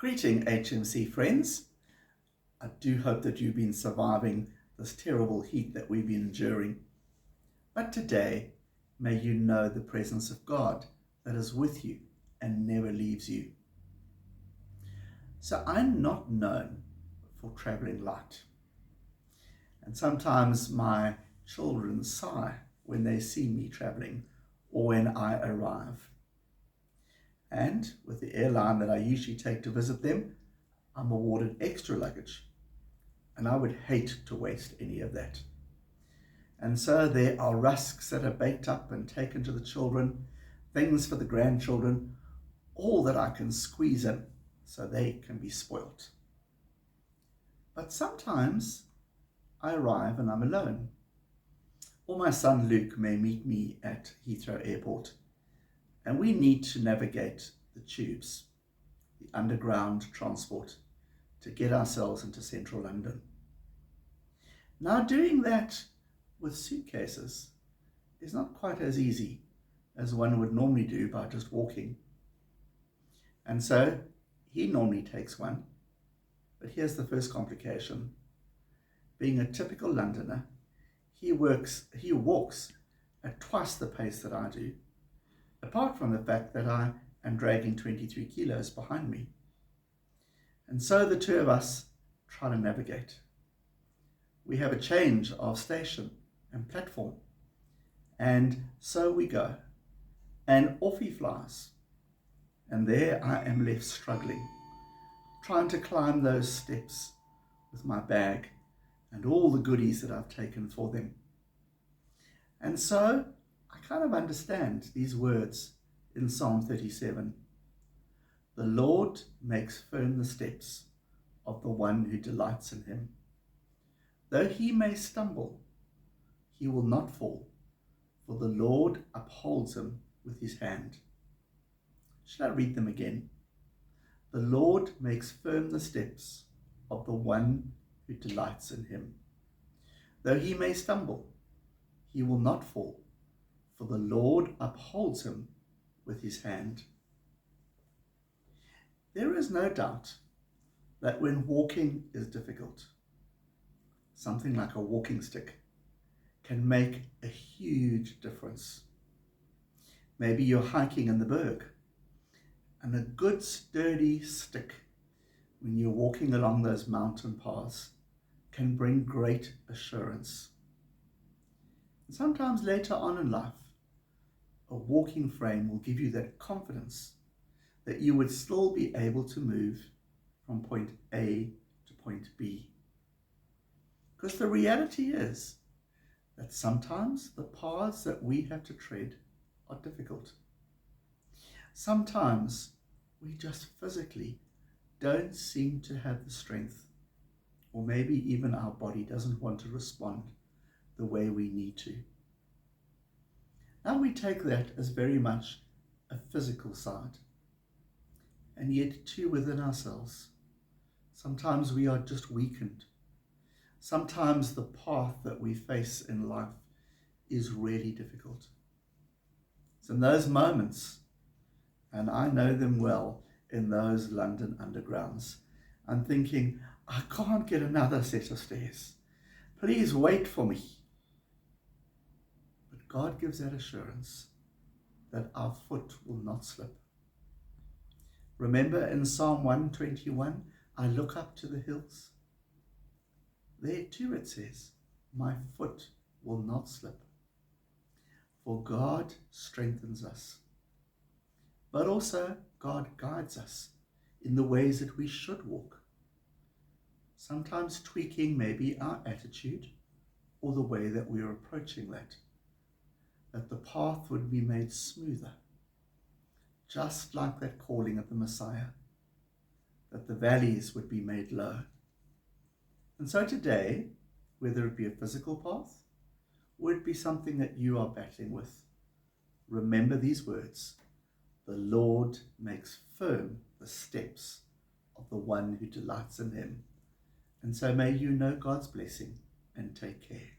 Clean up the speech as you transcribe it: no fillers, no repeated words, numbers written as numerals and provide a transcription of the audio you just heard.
Greeting HMC friends. I do hope that you've been surviving this terrible heat that we've been enduring. But today, may you know the presence of God that is with you and never leaves you. So I'm not known for traveling light. And sometimes my children sigh when they see me traveling or when I arrive. And with the airline that I usually take to visit them, I'm awarded extra luggage. And I would hate to waste any of that. And so there are rusks that are baked up and taken to the children, things for the grandchildren, all that I can squeeze in so they can be spoilt. But sometimes I arrive and I'm alone. Or my son Luke may meet me at Heathrow Airport, and we need to navigate the tubes, the underground transport, to get ourselves into central London. Now, doing that with suitcases is not quite as easy as one would normally do by just walking. And so he normally takes one, but here's the first complication. Being a typical Londoner, he walks at twice the pace that I do, apart from the fact that I am dragging 23 kilos behind me. And so the two of us try to navigate. We have a change of station and platform, and so we go, and off he flies. And there I am left struggling, trying to climb those steps with my bag and all the goodies that I've taken for them. And so I kind of understand these words in Psalm 37. The Lord makes firm the steps of the one who delights in him. Though he may stumble, he will not fall, for the Lord upholds him with his hand. Shall I read them again? The Lord makes firm the steps of the one who delights in him. Though he may stumble, he will not fall, for the Lord upholds him with his hand. There is no doubt that when walking is difficult, something like a walking stick can make a huge difference. Maybe you're hiking in the Berg, and a good sturdy stick when you're walking along those mountain paths can bring great assurance. And sometimes later on in life, a walking frame will give you that confidence that you would still be able to move from point A to point B. Because the reality is that sometimes the paths that we have to tread are difficult. Sometimes we just physically don't seem to have the strength, or maybe even our body doesn't want to respond the way we need to. Now we take that as very much a physical side, and yet too within ourselves. Sometimes we are just weakened. Sometimes the path that we face in life is really difficult. It's in those moments, and I know them well in those London undergrounds, I'm thinking, I can't get another set of stairs. Please wait for me. But God gives that assurance that our foot will not slip. Remember in Psalm 121, I look up to the hills. There too it says, my foot will not slip. For God strengthens us. But also God guides us in the ways that we should walk. Sometimes tweaking maybe our attitude or the way that we are approaching that the path would be made smoother, just like that calling of the Messiah, that the valleys would be made low. And so today, whether it be a physical path or it be something that you are battling with, remember these words. The Lord makes firm the steps of the one who delights in him. And so may you know God's blessing and take care.